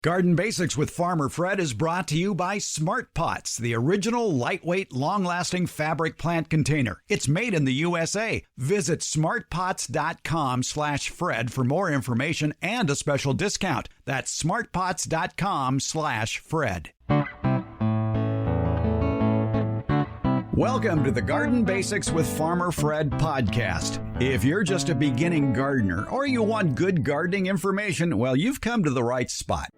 Garden Basics with Farmer Fred is brought to you by SmartPots, the original lightweight, long-lasting fabric plant container. It's made in the USA. Visit smartpots.com/Fred for more information and a special discount. That's smartpots.com/Fred. Welcome to the Garden Basics with Farmer Fred podcast. If you're just a beginning gardener or you want good gardening information, well, you've come to the right spot.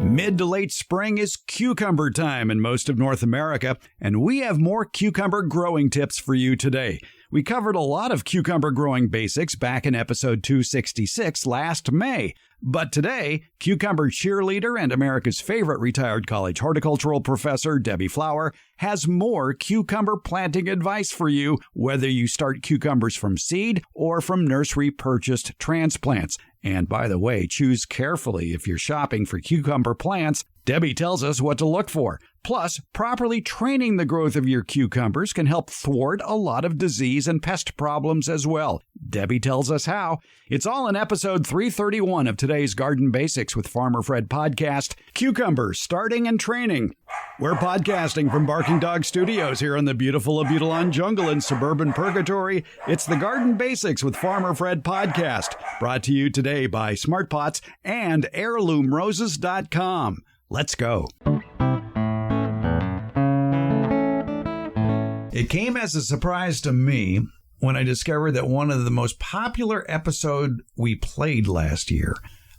Mid to late spring is cucumber time in most of North America, and we have more cucumber growing tips for you today. We covered a lot of cucumber growing basics back in episode 266 last May. But today, cucumber cheerleader and America's favorite retired college horticultural professor, Debbie Flower, has more cucumber planting advice for you, whether you start cucumbers from seed or from nursery-purchased transplants. And by the way, choose carefully if you're shopping for cucumber plants. Debbie tells us what to look for. Plus, properly training the growth of your cucumbers can help thwart a lot of disease and pest problems as well. Debbie tells us how. It's all in episode 331 of today's Garden Basics with Farmer Fred podcast, Cucumbers, Starting and Training. We're podcasting from Barking Dog Studios here in the beautiful Abutilon jungle in suburban Purgatory. It's the Garden Basics with Farmer Fred podcast, brought to you today by SmartPots and heirloomroses.com. Let's go. It came as a surprise to me when I discovered that one of the most popular episodes we played last year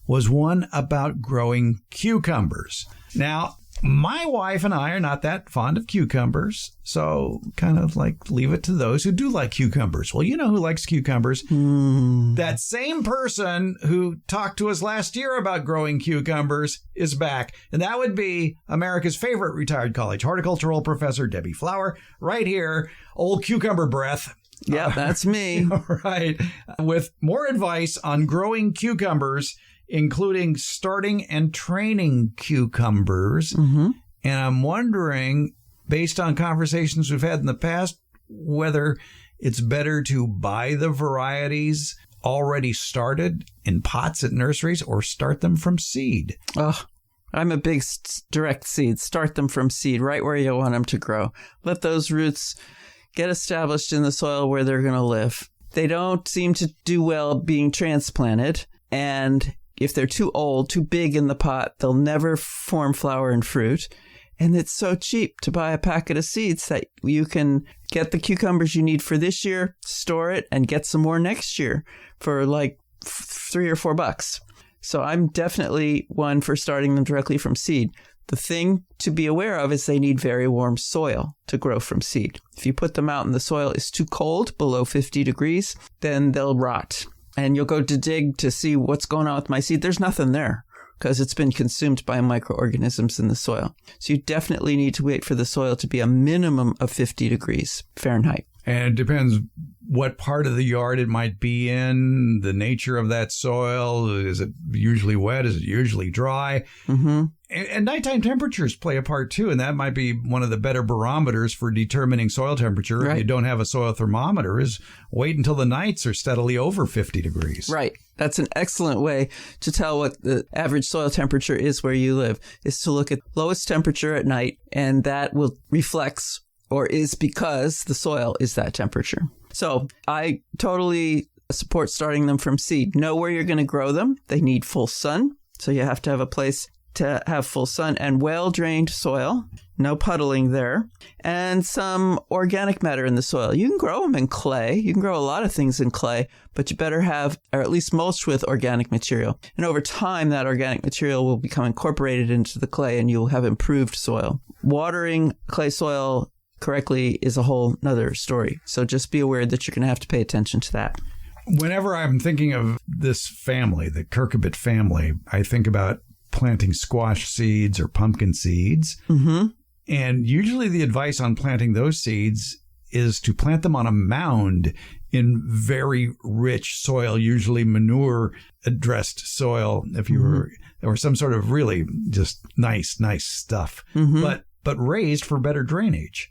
was one about growing cucumbers. Now, my wife and I are not that fond of cucumbers, so kind of like leave it to those who do like cucumbers. Well, you know who likes cucumbers? That same person who talked to us last year about growing cucumbers is back, and that would be America's favorite retired college horticultural professor, Debbie Flower, right here, old cucumber breath. Yeah, that's me. Right, with more advice on growing cucumbers, including starting and training cucumbers. And I'm wondering, based on conversations we've had in the past, whether it's better to buy the varieties already started in pots at nurseries or start them from seed. Oh, I'm a big direct seed. Start them from seed right where you want them to grow. Let those roots get established in the soil where they're going to live. They don't seem to do well being transplanted, and if they're too old, too big in the pot, they'll never form flower and fruit. And it's so cheap to buy a packet of seeds that you can get the cucumbers you need for this year, store it, and get some more next year for like $3 or $4. So I'm definitely one for starting them directly from seed. The thing to be aware of is they need very warm soil to grow from seed. If you put them out and the soil is too cold, below 50 degrees, then they'll rot. And you'll go to dig to see what's going on with my seed. There's nothing there because it's been consumed by microorganisms in the soil. So you definitely need to wait for the soil to be a minimum of 50 degrees Fahrenheit. And it depends what part of the yard it might be in, the nature of that soil. Is it usually wet? Is it usually dry? And nighttime temperatures play a part too, and that might be one of the better barometers for determining soil temperature. Right. If you don't have a soil thermometer, is wait until the nights are steadily over 50 degrees. Right. That's an excellent way to tell what the average soil temperature is where you live, is to look at lowest temperature at night, and that will reflects or is because the soil is that temperature. So I totally support starting them from seed. Know where you're going to grow them. They need full sun, so you have to have a place to have full sun and well-drained soil, no puddling there, and some organic matter in the soil. You can grow them in clay. You can grow a lot of things in clay, but you better have, or at least mulch with organic material. And over time, that organic material will become incorporated into the clay and you'll have improved soil. Watering clay soil correctly is a whole nother story. So just be aware that you're going to have to pay attention to that. Whenever I'm thinking of this family, the cucurbit family, I think about planting squash seeds or pumpkin seeds. And usually the advice on planting those seeds is to plant them on a mound in very rich soil, usually manure-addressed soil, if you were, or some sort of really just nice stuff, but raised for better drainage.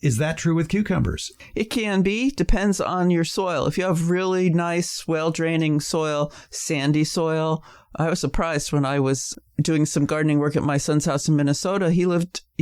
Is that true with cucumbers? It can be. Depends on your soil. If you have really nice, well-draining soil, sandy soil. I was surprised when I was doing some gardening work at my son's house in Minnesota. He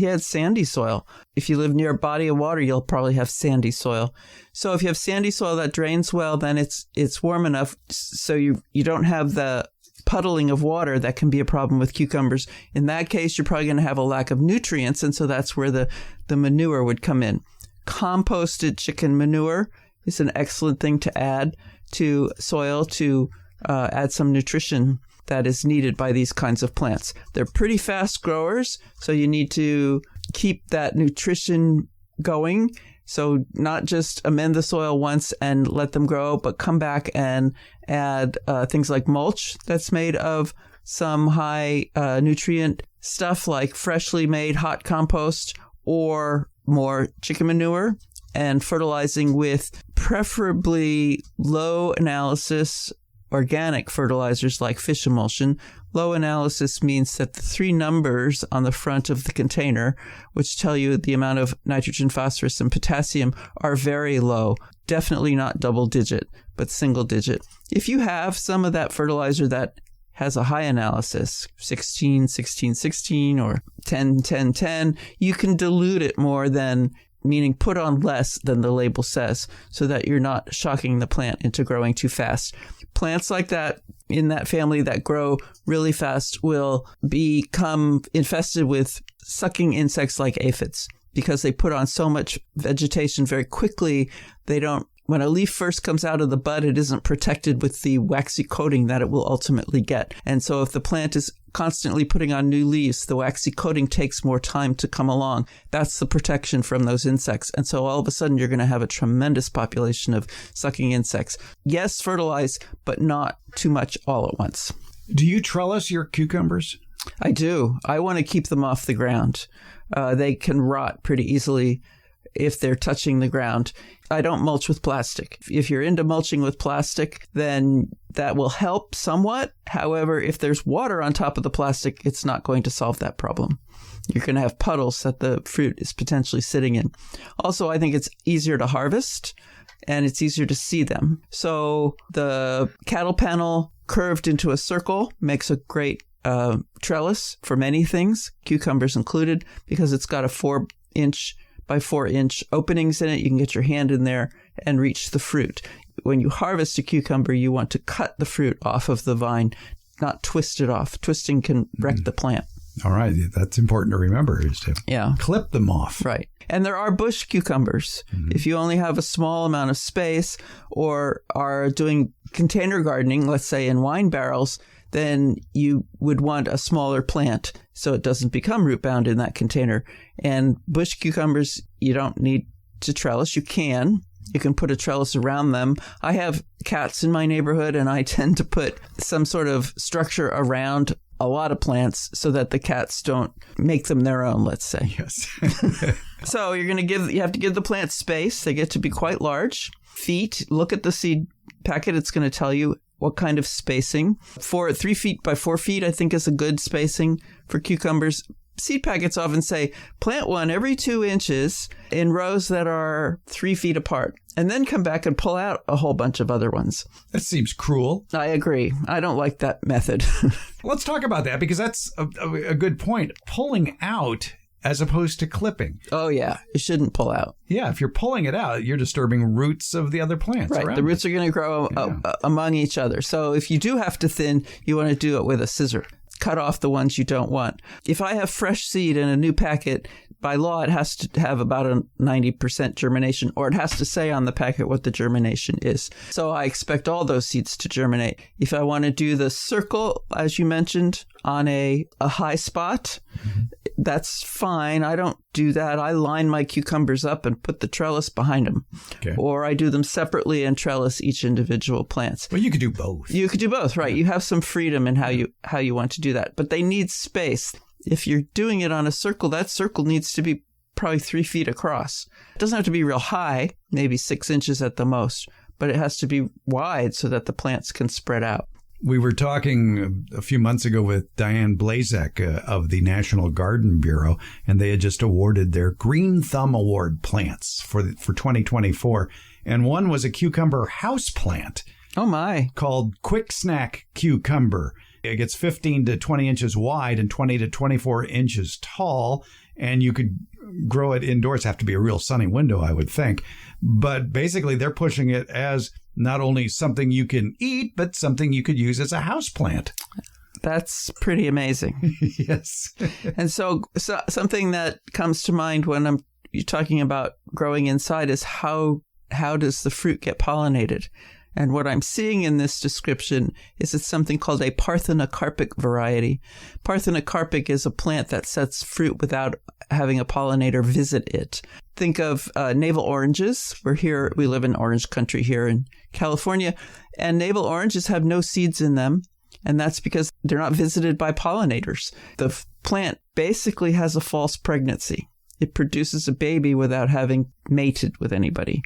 had sandy soil. If you live near a body of water, you'll probably have sandy soil. So if you have sandy soil that drains well, then it's warm enough so you don't have the puddling of water that can be a problem with cucumbers. In that case, you're probably going to have a lack of nutrients, and so that's where the manure would come in. Composted chicken manure is an excellent thing to add to soil to add some nutrition that is needed by these kinds of plants. They're pretty fast growers, so you need to keep that nutrition going. So not just amend the soil once and let them grow, but come back and add things like mulch that's made of some high nutrient stuff like freshly made hot compost or more chicken manure, and fertilizing with preferably low analysis organic fertilizers like fish emulsion. Low analysis means that the 3 numbers on the front of the container, which tell you the amount of nitrogen, phosphorus, and potassium, are very low. Definitely not double digit, but single digit. If you have some of that fertilizer that has a high analysis, 16, 16, 16, or 10, 10, 10, you can dilute it more than, meaning put on less than the label says, so that you're not shocking the plant into growing too fast. Plants like that, in that family that grow really fast, will become infested with sucking insects like aphids because they put on so much vegetation very quickly. When a leaf first comes out of the bud, it isn't protected with the waxy coating that it will ultimately get. And so if the plant is constantly putting on new leaves, the waxy coating takes more time to come along. That's the protection from those insects. And so all of a sudden, you're going to have a tremendous population of sucking insects. Yes, fertilize, but not too much all at once. Do you trellis your cucumbers? I do. I want to keep them off the ground. They can rot pretty easily if they're touching the ground. I don't mulch with plastic. If you're into mulching with plastic, then that will help somewhat. However, if there's water on top of the plastic, it's not going to solve that problem. You're going to have puddles that the fruit is potentially sitting in. Also, I think it's easier to harvest and it's easier to see them. So the cattle panel curved into a circle makes a great trellis for many things, cucumbers included, because it's got a 4-inch by 4-inch openings in it. You can get your hand in there and reach the fruit. When you harvest a cucumber, you want to cut the fruit off of the vine, not twist it off. Twisting can wreck the plant. All right. That's important to remember, is to clip them off. Right. And there are bush cucumbers. Mm-hmm. If you only have a small amount of space or are doing container gardening, let's say in wine barrels, then you would want a smaller plant so it doesn't become root bound in that container. And bush cucumbers, you don't need to trellis. You can put a trellis around them. I have cats in my neighborhood, and I tend to put some sort of structure around a lot of plants so that the cats don't make them their own, let's say. Yes. So you have to give the plants space. They get to be quite large. Feet, look at the seed packet. It's going to tell you what kind of spacing. 3 feet by 4 feet, I think, is a good spacing for cucumbers. Seed packets often say plant one every 2 inches in rows that are 3 feet apart, and then come back and pull out a whole bunch of other ones. That seems cruel. I agree. I don't like that method. Let's talk about that, because that's a good point. Pulling out as opposed to clipping. Oh, yeah. You shouldn't pull out. Yeah, if you're pulling it out, you're disturbing roots of the other plants. Right. The roots are going to grow among each other. So if you do have to thin, you want to do it with a scissor. Cut off the ones you don't want. If I have fresh seed in a new packet, by law, it has to have about a 90% germination, or it has to say on the packet what the germination is. So I expect all those seeds to germinate. If I want to do the circle, as you mentioned, on a high spot, that's fine. I don't do that. I line my cucumbers up and put the trellis behind them. Okay. Or I do them separately and trellis each individual plants. Well, you could do both. You could do both, right? You have some freedom in how you want to do that. But they need space. If you're doing it on a circle, that circle needs to be probably 3 feet across. It doesn't have to be real high, maybe 6 inches at the most, but it has to be wide so that the plants can spread out. We were talking a few months ago with Diane Blazek of the National Garden Bureau, and they had just awarded their Green Thumb Award plants for 2024. And one was a cucumber house plant. Oh, my. Called Quick Snack Cucumber. It gets 15 to 20 inches wide and 20 to 24 inches tall, and you could grow it indoors. Have to be a real sunny window, I would think. But basically, they're pushing it as not only something you can eat, but something you could use as a house plant. That's pretty amazing. Yes. And so something that comes to mind when you're talking about growing inside is how does the fruit get pollinated? And what I'm seeing in this description is it's something called a parthenocarpic variety. Parthenocarpic is a plant that sets fruit without having a pollinator visit it. Think of navel oranges. We live in orange country here in California, and navel oranges have no seeds in them, and that's because they're not visited by pollinators. The plant basically has a false pregnancy. It produces a baby without having mated with anybody.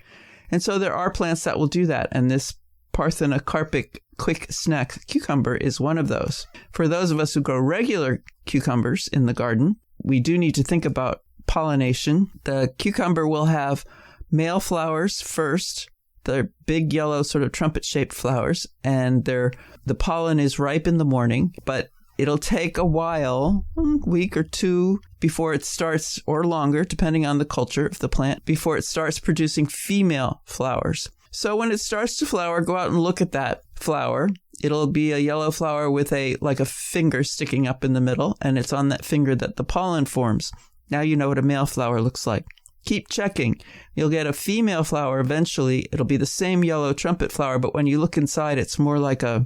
And so there are plants that will do that, and this parthenocarpic quick snack cucumber is one of those. For those of us who grow regular cucumbers in the garden, we do need to think about pollination. The cucumber will have male flowers first. They're big yellow sort of trumpet-shaped flowers, and the pollen is ripe in the morning, but it'll take a while, a week or two, before it starts, or longer, depending on the culture of the plant, before it starts producing female flowers. So when it starts to flower, go out and look at that flower. It'll be a yellow flower with like a finger sticking up in the middle, and it's on that finger that the pollen forms. Now you know what a male flower looks like. Keep checking. You'll get a female flower eventually. It'll be the same yellow trumpet flower, but when you look inside, it's more like I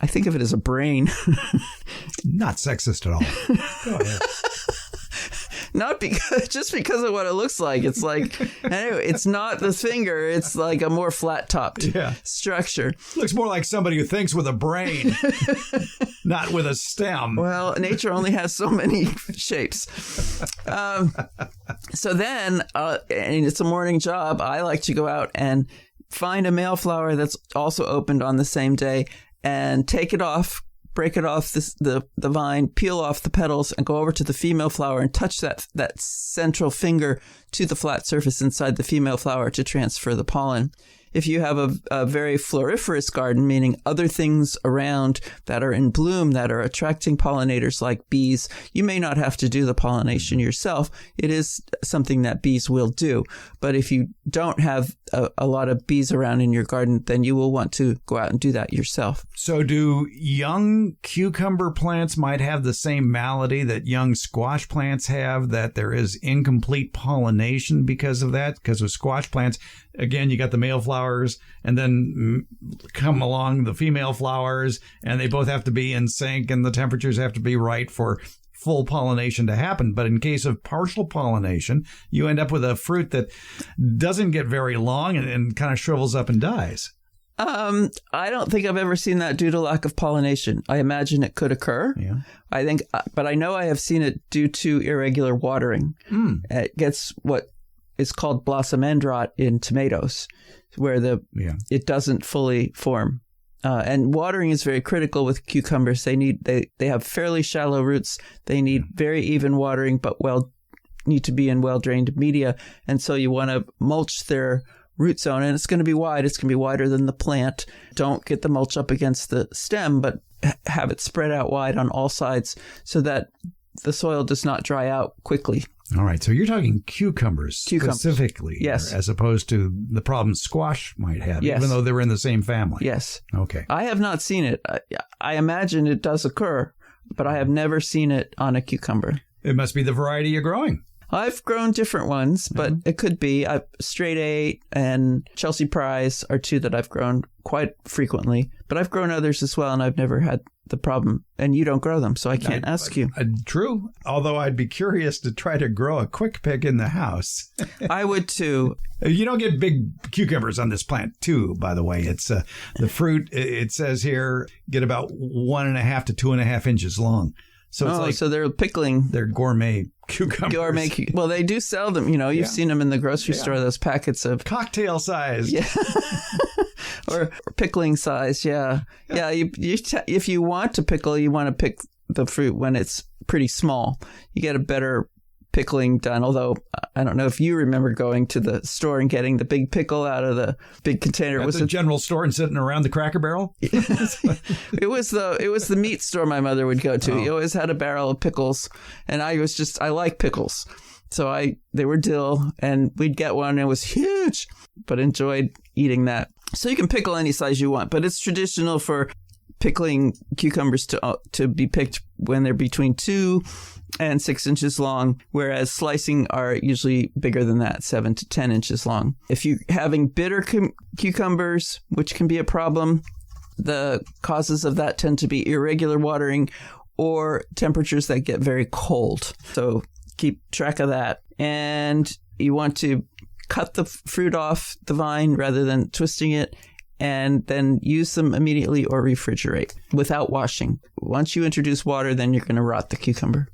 think of it as a brain. Not sexist at all. Go ahead. Not just because of what it looks like. It's like, anyway, it's not the finger. It's like a more flat-topped structure. Looks more like somebody who thinks with a brain, not with a stem. Well, nature only has so many shapes. So then, and it's a morning job, I like to go out and find a male flower that's also opened on the same day and take it off, break it off the vine, peel off the petals, and go over to the female flower and touch that central finger to the flat surface inside the female flower to transfer the pollen. If you have a very floriferous garden, meaning other things around that are in bloom that are attracting pollinators like bees, you may not have to do the pollination yourself. It is something that bees will do. But if you don't have a lot of bees around in your garden, then you will want to go out and do that yourself. So do young cucumber plants might have the same malady that young squash plants have, that there is incomplete pollination because of that? Because with squash plants, again, you got the male flowers and then come along the female flowers, and they both have to be in sync and the temperatures have to be right for full pollination to happen. But in case of partial pollination, you end up with a fruit that doesn't get very long and kind of shrivels up and dies. I don't think I've ever seen that due to lack of pollination. I imagine it could occur. Yeah. But I know I have seen it due to irregular watering. It gets what is called blossom end rot in tomatoes, where it doesn't fully form. And watering is very critical with cucumbers. They have fairly shallow roots. They need very even watering, but need to be in well-drained media. And so you want to mulch their root zone, and it's going to be wide. It's going to be wider than the plant. Don't get the mulch up against the stem, but have it spread out wide on all sides so that the soil does not dry out quickly. All right. So you're talking cucumbers specifically, yes, as opposed to the problem squash might have, even though they were in the same family. Yes. Okay. I have not seen it. I imagine it does occur, but I have never seen it on a cucumber. It must be the variety you're growing. I've grown different ones, but it could be. Straight 8 and Chelsea Prize are two that I've grown quite frequently, but I've grown others as well, and I've never had the problem. And you don't grow them, so I can't ask you. True, although I'd be curious to try to grow a quick pick in the house. I would too. You don't get big cucumbers on this plant too, by the way. It's the fruit, it says here, get about 1.5 to 2.5 inches long. So it's so they're pickling. They're gourmet cucumbers. Well, they do sell them. You've seen them in the grocery store, those packets of cocktail size. Yeah. or pickling size. Yeah. If you want to pickle, you want to pick the fruit when it's pretty small. You get a better pickling done. Although I don't know if you remember going to the store and getting the big pickle out of the big container. At the general store and sitting around the Cracker Barrel? It was the meat store my mother would go to. He always had a barrel of pickles, and I like pickles. So they were dill, and we'd get one. It was huge, but enjoyed eating that. So you can pickle any size you want, but it's traditional for pickling cucumbers to be picked when they're between 2 and 6 inches long, whereas slicing are usually bigger than that, 7 to 10 inches long. If you're having bitter cucumbers, which can be a problem, the causes of that tend to be irregular watering or temperatures that get very cold. So keep track of that. And you want to cut the fruit off the vine rather than twisting it, and then use them immediately or refrigerate without washing. Once you introduce water, then you're going to rot the cucumber.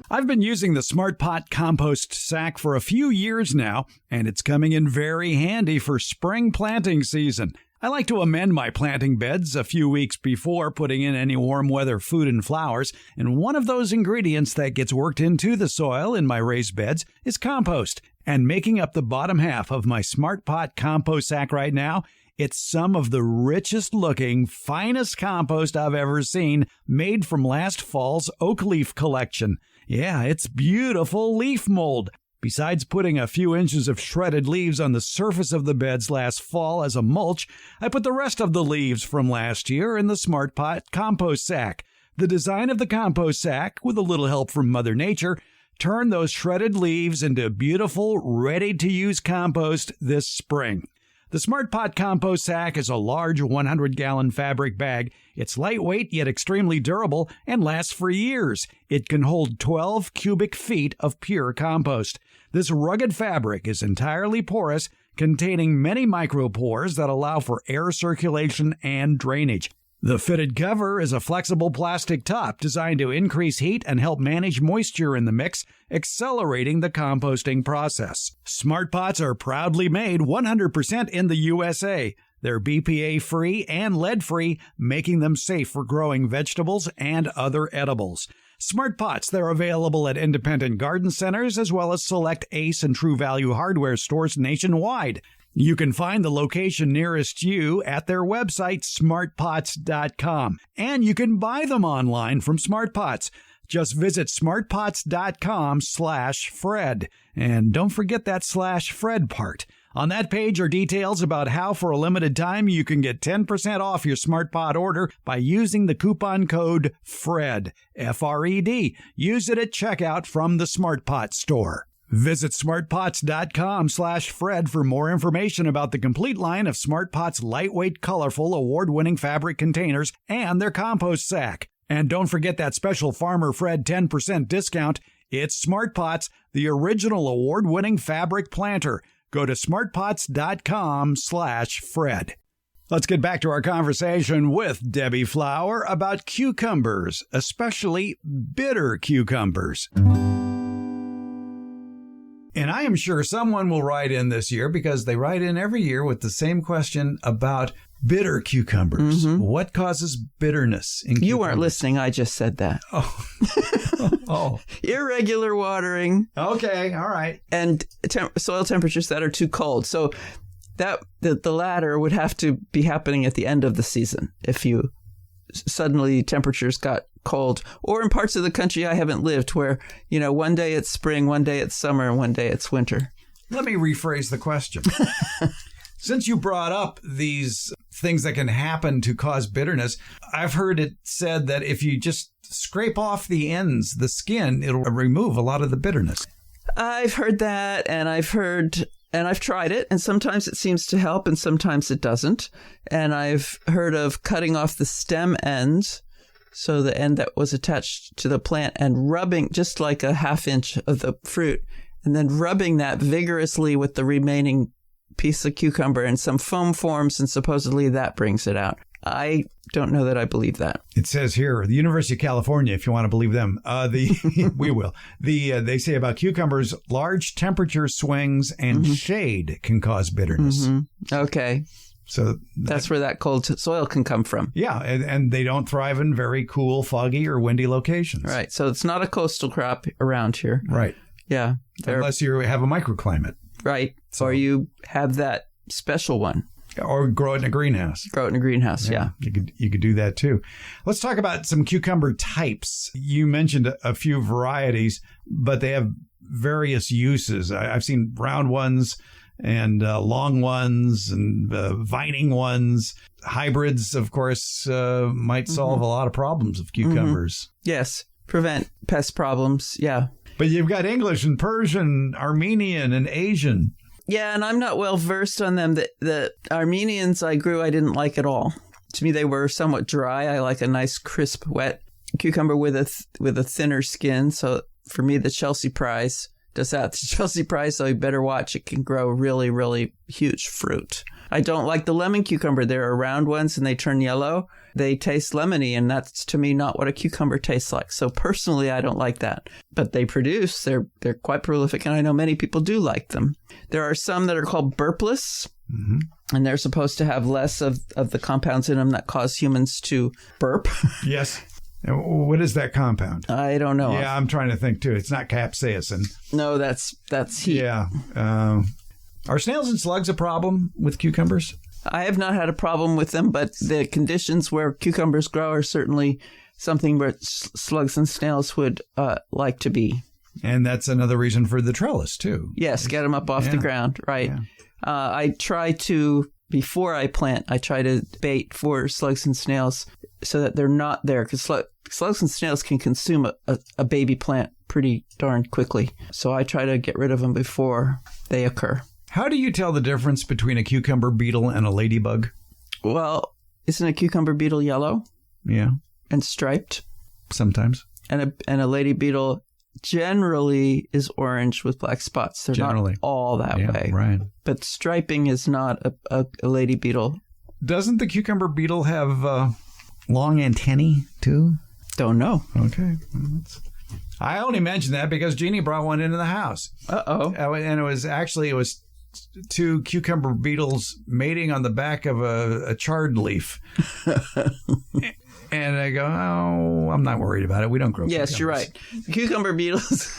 I've been using the SmartPot compost sack for a few years now, and it's coming in very handy for spring planting season. I like to amend my planting beds a few weeks before putting in any warm weather food and flowers, and one of those ingredients that gets worked into the soil in my raised beds is compost. And making up the bottom half of my SmartPot compost sack right now, it's some of the richest looking, finest compost I've ever seen, made from last fall's oak leaf collection. Yeah, it's beautiful leaf mold. Besides putting a few inches of shredded leaves on the surface of the beds last fall as a mulch, I put the rest of the leaves from last year in the SmartPot compost sack. The design of the compost sack, with a little help from Mother Nature, turned those shredded leaves into beautiful, ready-to-use compost this spring. The SmartPot compost sack is a large 100-gallon fabric bag. It's lightweight yet extremely durable and lasts for years. It can hold 12 cubic feet of pure compost. This rugged fabric is entirely porous, containing many micropores that allow for air circulation and drainage. The fitted cover is a flexible plastic top designed to increase heat and help manage moisture in the mix, accelerating the composting process. SmartPots are proudly made 100% in the USA. They're BPA-free and lead-free, making them safe for growing vegetables and other edibles. SmartPots, they're available at independent garden centers as well as select Ace and True Value hardware stores nationwide. You can find the location nearest you at their website, smartpots.com. And you can buy them online from SmartPots. Just visit smartpots.com/Fred. And don't forget that /Fred part. On that page are details about how for a limited time you can get 10% off your SmartPot order by using the coupon code FRED, F-R-E-D. Use it at checkout from the SmartPot store. Visit smartpots.com/Fred for more information about the complete line of SmartPot's lightweight, colorful, award-winning fabric containers and their compost sack. And don't forget that special Farmer Fred 10% discount. It's SmartPots, the original award-winning fabric planter. Go to smartpots.com/Fred. Let's get back to our conversation with Debbie Flower about cucumbers, especially bitter cucumbers. And I am sure someone will write in this year, because they write in every year with the same question about bitter cucumbers. Mm-hmm. What causes bitterness in cucumbers? You weren't listening. I just said that. Oh. Irregular watering. Okay. All right. And soil temperatures that are too cold. So that the latter would have to be happening at the end of the season if you suddenly temperatures got cold, or in parts of the country I haven't lived where, one day it's spring, one day it's summer, and one day it's winter. Let me rephrase the question. Since you brought up these things that can happen to cause bitterness, I've heard it said that if you just scrape off the ends, the skin, it'll remove a lot of the bitterness. I've heard that, and I've tried it, and sometimes it seems to help, and sometimes it doesn't. And I've heard of cutting off the stem ends, so the end that was attached to the plant, and rubbing just like a half inch of the fruit, and then rubbing that vigorously with the remaining piece of cucumber, and some foam forms, and supposedly that brings it out. I don't know that I believe that. It says here, the University of California, if you want to believe them, we will. They say about cucumbers, large temperature swings and shade can cause bitterness. Okay. So that's where that cold soil can come from. Yeah, and they don't thrive in very cool, foggy, or windy locations. Right. So it's not a coastal crop around here. Right. Yeah. Unless you have a microclimate. Right. Or you have that special one. Or grow it in a greenhouse. Yeah. You could do that too. Let's talk about some cucumber types. You mentioned a few varieties, but they have various uses. I've seen round ones and long ones and vining ones. Hybrids, of course, might solve a lot of problems of cucumbers. Yes. Prevent pest problems. Yeah. But you've got English and Persian, Armenian and Asian. Yeah, and I'm not well versed on them. The Armenians I didn't like at all. To me, they were somewhat dry. I like a nice, crisp, wet cucumber with a thinner skin. So for me, the Chelsea Prize does that. The Chelsea Prize, so you better watch. It can grow really, really huge fruit. I don't like the lemon cucumber. There are round ones and they turn yellow. They taste lemony, and that's, to me, not what a cucumber tastes like. So personally, I don't like that. But they produce. They're quite prolific, and I know many people do like them. There are some that are called burpless, and they're supposed to have less of the compounds in them that cause humans to burp. Yes. What is that compound? I don't know. Yeah, I'm trying to think, too. It's not capsaicin. No, that's heat. Yeah. Are snails and slugs a problem with cucumbers? I have not had a problem with them, but the conditions where cucumbers grow are certainly something where slugs and snails would like to be. And that's another reason for the trellis, too. Yes, get them up off the ground, right. Yeah. I try to, before I plant, I try to bait for slugs and snails so that they're not there, because slugs and snails can consume a baby plant pretty darn quickly. So I try to get rid of them before they occur. How do you tell the difference between a cucumber beetle and a ladybug? Well, isn't a cucumber beetle yellow? Yeah. And striped? Sometimes. And a lady beetle generally is orange with black spots. They're not all that way. Right. But striping is not a lady beetle. Doesn't the cucumber beetle have long antennae, too? Don't know. Okay. I only mentioned that because Jeannie brought one into the house. Uh-oh. And it was two cucumber beetles mating on the back of a chard leaf. And I go, oh, I'm not worried about it. We don't grow cucumbers. Yes, you're right. The cucumber beetles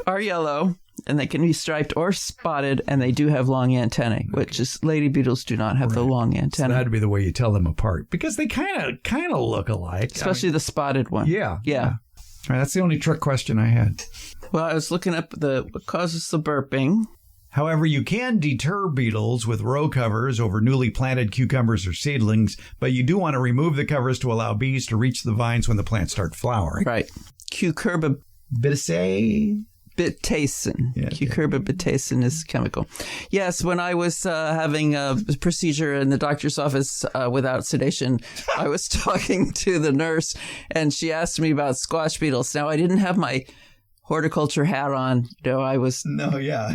are yellow, and they can be striped or spotted, and they do have long antennae, which is lady beetles do not have the long antennae. So that'd be the way you tell them apart, because they kind of look alike. Especially the spotted one. Yeah. Yeah. All right, that's the only trick question I had. Well, I was looking up what causes the burping. However, you can deter beetles with row covers over newly planted cucumbers or seedlings, but you do want to remove the covers to allow bees to reach the vines when the plants start flowering. Right. Cucurbitacin. Yeah, Cucurbitacin is chemical. Yes, when I was having a procedure in the doctor's office without sedation, I was talking to the nurse, and she asked me about squash beetles. Now, I didn't have my horticulture hat on. I was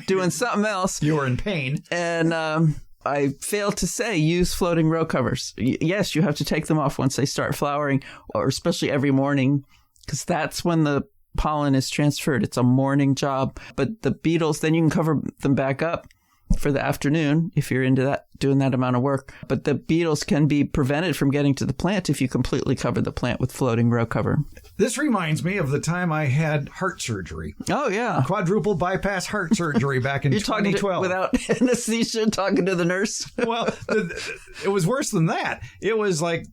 doing something else. You were in pain. And I failed to say use floating row covers. Yes, you have to take them off once they start flowering, or especially every morning, because that's when the pollen is transferred. It's a morning job. But the beetles, then you can cover them back up for the afternoon if you're into that, doing that amount of work. But the beetles can be prevented from getting to the plant if you completely cover the plant with floating row cover. This reminds me of the time I had heart surgery. Oh, yeah. Quadruple bypass heart surgery back in 2012. Without anesthesia, talking to the nurse? Well, it was worse than that. It was like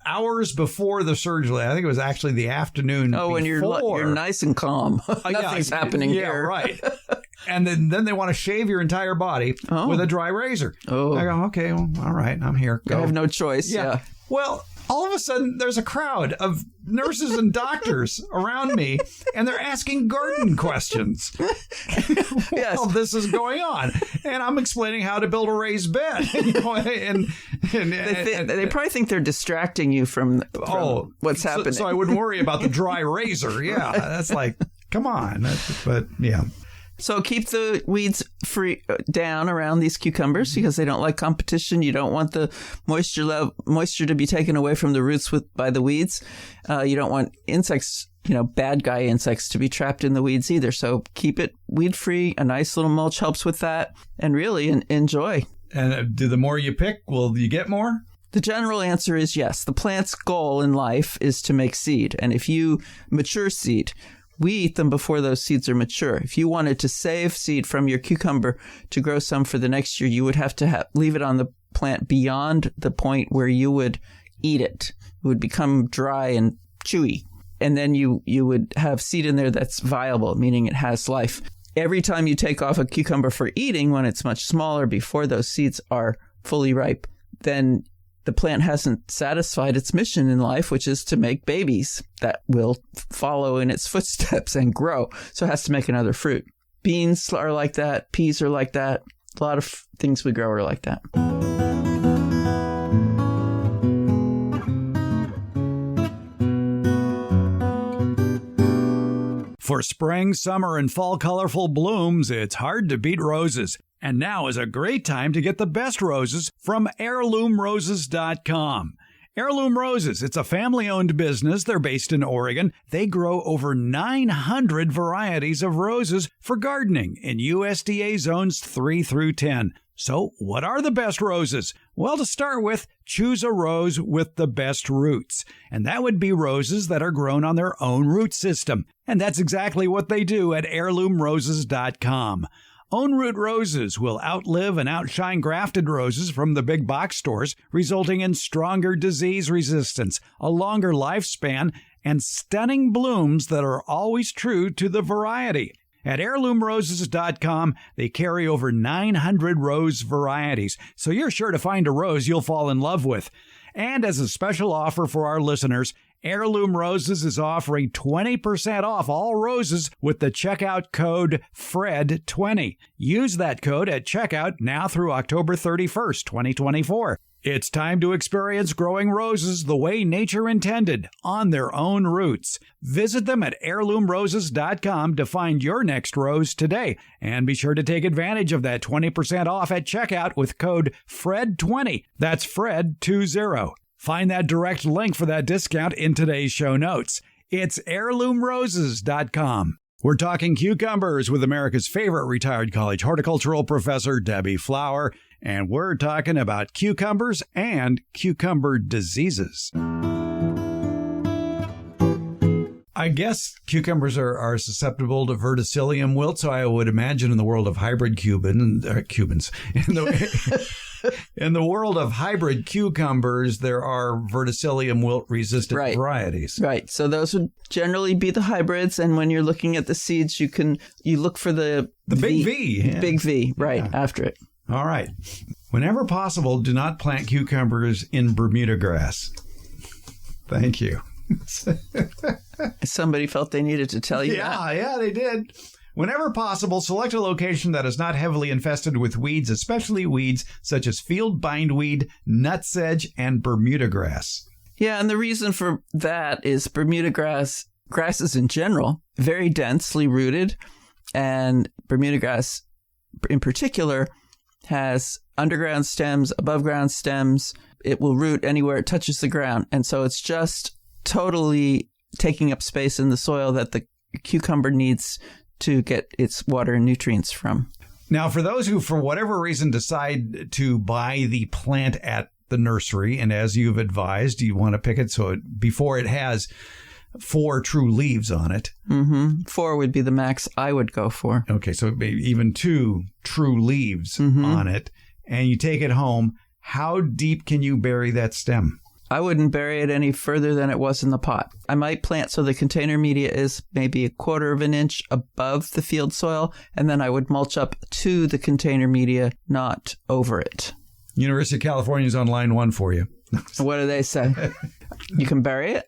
hours before the surgery. I think it was actually the afternoon before. When you're nice and calm. Nothing's happening here. Yeah, right. And then they want to shave your entire body with a dry razor. Oh. I go, okay, well, all right, I'm here. Go. I have no choice. Yeah. Well, all of a sudden, there's a crowd of nurses and doctors around me, and they're asking garden questions. Yes. Well, this is going on. And I'm explaining how to build a raised bed. and they probably think they're distracting you from what's happening. So I wouldn't worry about the dry razor. Yeah, that's like, come on. But yeah. So keep the weeds free down around these cucumbers because they don't like competition. You don't want the moisture to be taken away from the roots by the weeds. You don't want insects, bad guy insects to be trapped in the weeds either. So keep it weed free. A nice little mulch helps with that, and really enjoy. And do the more you pick, will you get more? The general answer is yes. The plant's goal in life is to make seed. And if you mature seed, we eat them before those seeds are mature. If you wanted to save seed from your cucumber to grow some for the next year, you would have to leave it on the plant beyond the point where you would eat it. It would become dry and chewy. And then you would have seed in there that's viable, meaning it has life. Every time you take off a cucumber for eating, when it's much smaller, before those seeds are fully ripe, then the plant hasn't satisfied its mission in life, which is to make babies that will follow in its footsteps and grow. So it has to make another fruit. Beans are like that. Peas are like that. A lot of things we grow are like that. For spring, summer, and fall colorful blooms, it's hard to beat roses. And now is a great time to get the best roses from heirloomroses.com. Heirloom Roses, it's a family-owned business. They're based in Oregon. They grow over 900 varieties of roses for gardening in USDA zones 3 through 10. So what are the best roses? Well, to start with, choose a rose with the best roots. And that would be roses that are grown on their own root system. And that's exactly what they do at heirloomroses.com. Own root roses will outlive and outshine grafted roses from the big box stores, resulting in stronger disease resistance, a longer lifespan, and stunning blooms that are always true to the variety. At heirloomroses.com, they carry over 900 rose varieties, so you're sure to find a rose you'll fall in love with. And as a special offer for our listeners, Heirloom Roses is offering 20% off all roses with the checkout code FRED20. Use that code at checkout now through October 31st, 2024. It's time to experience growing roses the way nature intended, on their own roots. Visit them at heirloomroses.com to find your next rose today. And be sure to take advantage of that 20% off at checkout with code FRED20. That's FRED20. Find that direct link for that discount in today's show notes. It's heirloomroses.com. We're talking cucumbers with America's favorite retired college horticultural professor, Debbie Flower, and we're talking about cucumbers and cucumber diseases. I guess cucumbers are susceptible to verticillium wilt, so I would imagine in the world of hybrid Cubans, in the world of hybrid cucumbers, there are verticillium wilt-resistant varieties. Right. So those would generally be the hybrids, and when you're looking at the seeds, you look for the big V. Yeah. Big V, right, after it. All right. Whenever possible, do not plant cucumbers in Bermuda grass. Thank you. Somebody felt they needed to tell you that. Yeah, they did. Whenever possible, select a location that is not heavily infested with weeds, especially weeds such as field bindweed, nutsedge, and Bermuda grass. Yeah, and the reason for that is Bermuda grasses in general, very densely rooted, and Bermuda grass in particular has underground stems, above ground stems. It will root anywhere it touches the ground, and so it's just totally taking up space in the soil that the cucumber needs to get its water and nutrients from. Now, for those who, for whatever reason, decide to buy the plant at the nursery, and as you've advised, you want to pick it before it has 4 true leaves on it. 4 would be the max I would go for. Okay, so maybe even 2 true leaves on it, and you take it home. How deep can you bury that stem? I wouldn't bury it any further than it was in the pot. I might plant so the container media is maybe 1/4 of an inch above the field soil, and then I would mulch up to the container media, not over it. University of California is on line 1 for you. What do they say? You can bury it?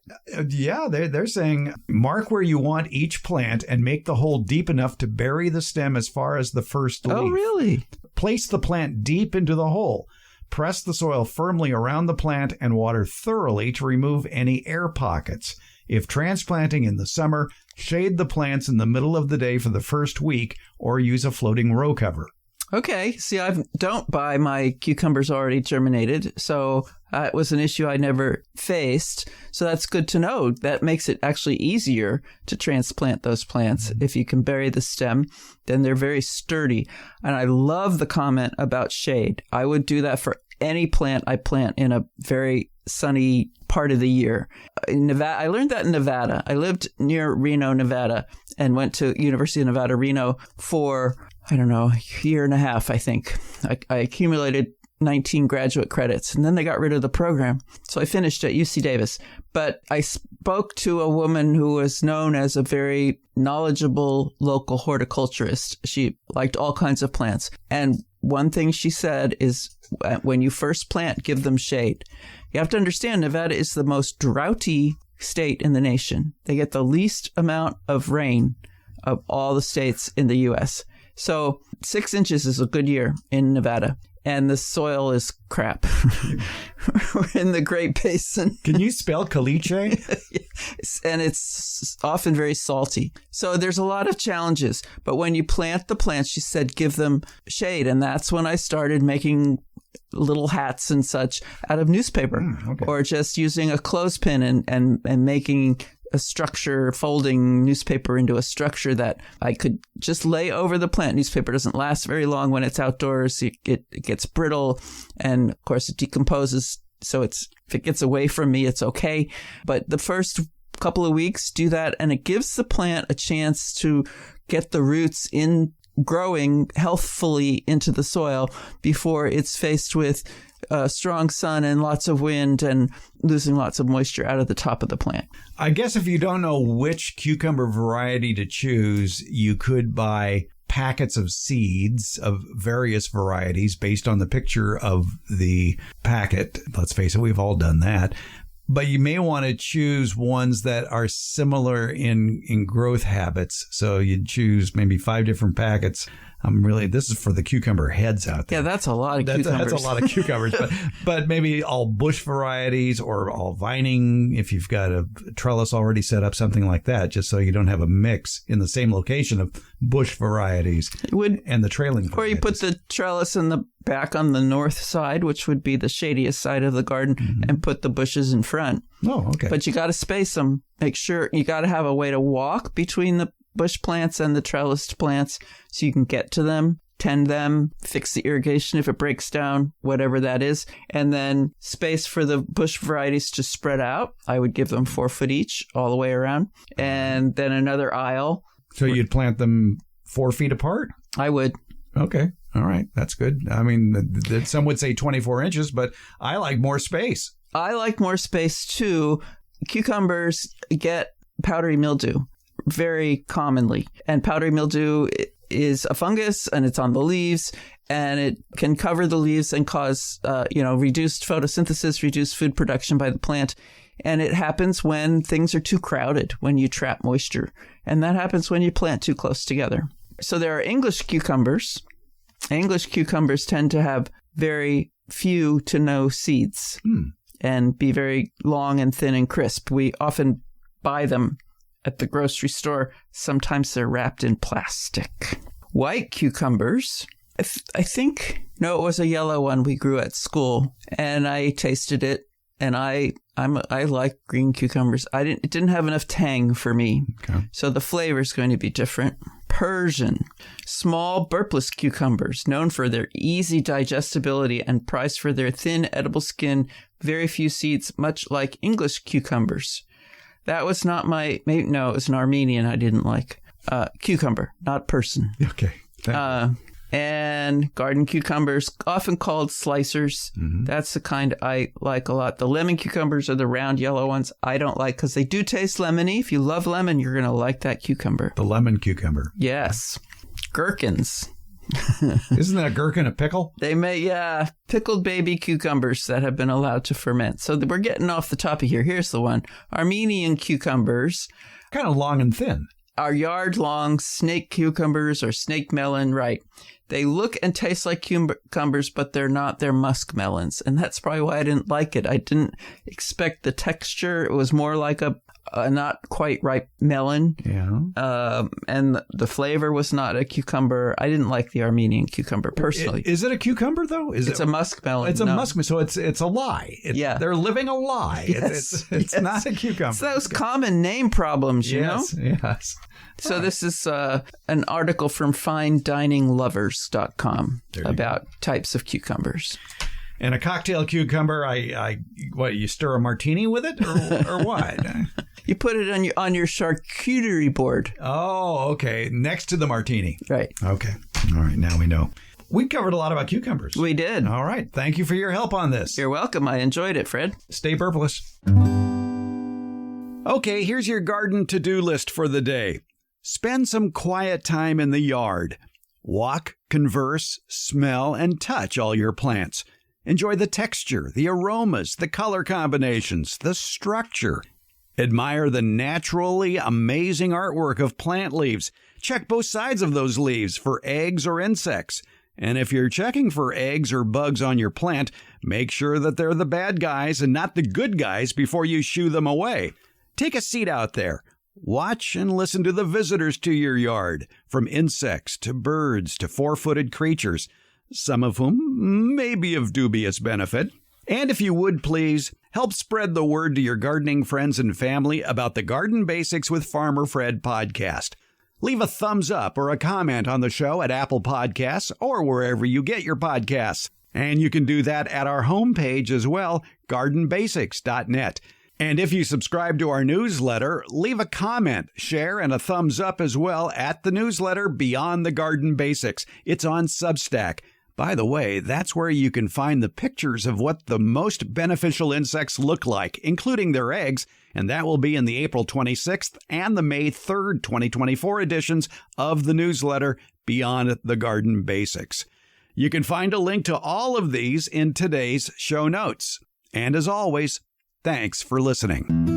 Yeah, they're saying mark where you want each plant and make the hole deep enough to bury the stem as far as the first leaf. Oh, really? Place the plant deep into the hole. Press the soil firmly around the plant and water thoroughly to remove any air pockets. If transplanting in the summer, shade the plants in the middle of the day for the first week or use a floating row cover. Okay. See, I don't buy my cucumbers already germinated, so it was an issue I never faced. So that's good to know. That makes it actually easier to transplant those plants. If you can bury the stem, then they're very sturdy. And I love the comment about shade. I would do that for any plant I plant in a very sunny part of the year. In Nevada, I learned that in Nevada. I lived near Reno, Nevada, and went to University of Nevada, Reno for, I don't know, a year and a half, I think. I accumulated 19 graduate credits, and then they got rid of the program. So I finished at UC Davis. But I spoke to a woman who was known as a very knowledgeable local horticulturist. She liked all kinds of plants. And one thing she said is, when you first plant, give them shade. You have to understand, Nevada is the most droughty state in the nation. They get the least amount of rain of all the states in the U.S. So 6 inches is a good year in Nevada. And the soil is crap. We're in the Great Basin. Can you spell caliche? And it's often very salty. So there's a lot of challenges. But when you plant the plants, she said, give them shade. And that's when I started making little hats and such out of newspaper, or just using a clothespin and making a structure, folding newspaper into a structure that I could just lay over the plant. Newspaper doesn't last very long when it's outdoors. It gets brittle, and of course it decomposes. So if it gets away from me, it's okay. But the first couple of weeks, do that, and it gives the plant a chance to get the roots in growing healthfully into the soil before it's faced with strong sun and lots of wind and losing lots of moisture out of the top of the plant. I guess if you don't know which cucumber variety to choose, you could buy packets of seeds of various varieties based on the picture of the packet. Let's face it, we've all done that. But you may want to choose ones that are similar in growth habits. So you'd choose maybe 5 different packets. This is for the cucumber heads out there. Yeah, that's a lot of cucumbers. That's a lot of cucumbers. but maybe all bush varieties or all vining, if you've got a trellis already set up, something like that, just so you don't have a mix in the same location of bush varieties and the trailing varieties. Or you put the trellis in the back on the north side, which would be the shadiest side of the garden, and put the bushes in front. Oh, okay. But you got to space them. Make sure you got to have a way to walk between the bush plants and the trellised plants so you can get to them, tend them, fix the irrigation if it breaks down, whatever that is. And then space for the bush varieties to spread out. I would give them 4 foot each all the way around. And then another aisle. So you'd plant them 4 feet apart? I would. Okay. All right. That's good. I mean, some would say 24 inches, but I like more space. I like more space too. Cucumbers get powdery mildew very commonly. And powdery mildew is a fungus, and it's on the leaves, and it can cover the leaves and cause, reduced photosynthesis, reduced food production by the plant. And it happens when things are too crowded, when you trap moisture. And that happens when you plant too close together. So there are English cucumbers. English cucumbers tend to have very few to no seeds and be very long and thin and crisp. We often buy them at the grocery store. Sometimes they're wrapped in plastic. White cucumbers, I think, no, it was a yellow one we grew at school, and I tasted it, and I like green cucumbers. It didn't have enough tang for me, so the flavor is going to be different. Persian, small burpless cucumbers, known for their easy digestibility and prized for their thin, edible skin, very few seeds, much like English cucumbers. That was not it was an Armenian I didn't like. Cucumber, not person. Okay. And garden cucumbers, often called slicers. That's the kind I like a lot. The lemon cucumbers are the round yellow ones I don't like because they do taste lemony. If you love lemon, you're going to like that cucumber. The lemon cucumber. Yes. Gherkins. Isn't that a gherkin a pickle? They may, pickled baby cucumbers that have been allowed to ferment. So we're getting off the top of here. Here's the one. Armenian cucumbers. Kind of long and thin. Are yard-long snake cucumbers or snake melon, right? They look and taste like cucumbers, but they're not. They're muskmelons. And that's probably why I didn't like it. I didn't expect the texture. It was more like a not quite ripe melon. Yeah. And the flavor was not a cucumber. I didn't like the Armenian cucumber personally. Is it a cucumber, though? It's a muskmelon. It's a muskmelon, so it's a lie. Yeah. They're living a lie. Yes, it's not a cucumber. It's those common name problems, you know? Yes. So this is an article from FineDiningLovers.com about types of cucumbers. And a cocktail cucumber, you stir a martini with it or what? You put it on your charcuterie board. Oh, okay. Next to the martini. Right. Okay. All right. Now we know. We covered a lot about cucumbers. We did. All right. Thank you for your help on this. You're welcome. I enjoyed it, Fred. Stay purpleless. Okay, here's your garden to-do list for the day. Spend some quiet time in the yard. Walk, converse, smell, and touch all your plants. Enjoy the texture, the aromas, the color combinations, the structure. Admire the naturally amazing artwork of plant leaves. Check both sides of those leaves for eggs or insects. And if you're checking for eggs or bugs on your plant, make sure that they're the bad guys and not the good guys before you shoo them away. Take a seat out there. Watch and listen to the visitors to your yard, from insects to birds to four-footed creatures, some of whom may be of dubious benefit. And if you would please, help spread the word to your gardening friends and family about the Garden Basics with Farmer Fred podcast. Leave a thumbs up or a comment on the show at Apple Podcasts or wherever you get your podcasts. And you can do that at our homepage as well, gardenbasics.net. And if you subscribe to our newsletter, leave a comment, share, and a thumbs up as well at the newsletter Beyond the Garden Basics. It's on Substack. By the way, that's where you can find the pictures of what the most beneficial insects look like, including their eggs, and that will be in the April 26th and the May 3rd, 2024 editions of the newsletter Beyond the Garden Basics. You can find a link to all of these in today's show notes. And as always, thanks for listening.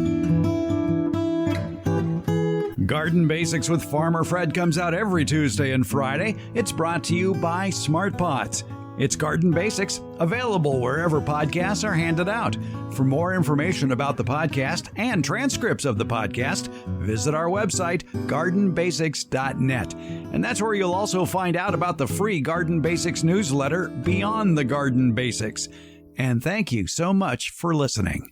Garden Basics with Farmer Fred comes out every Tuesday and Friday. It's brought to you by SmartPots. It's Garden Basics, available wherever podcasts are handed out. For more information about the podcast and transcripts of the podcast, visit our website, gardenbasics.net. And that's where you'll also find out about the free Garden Basics newsletter, Beyond the Garden Basics. And thank you so much for listening.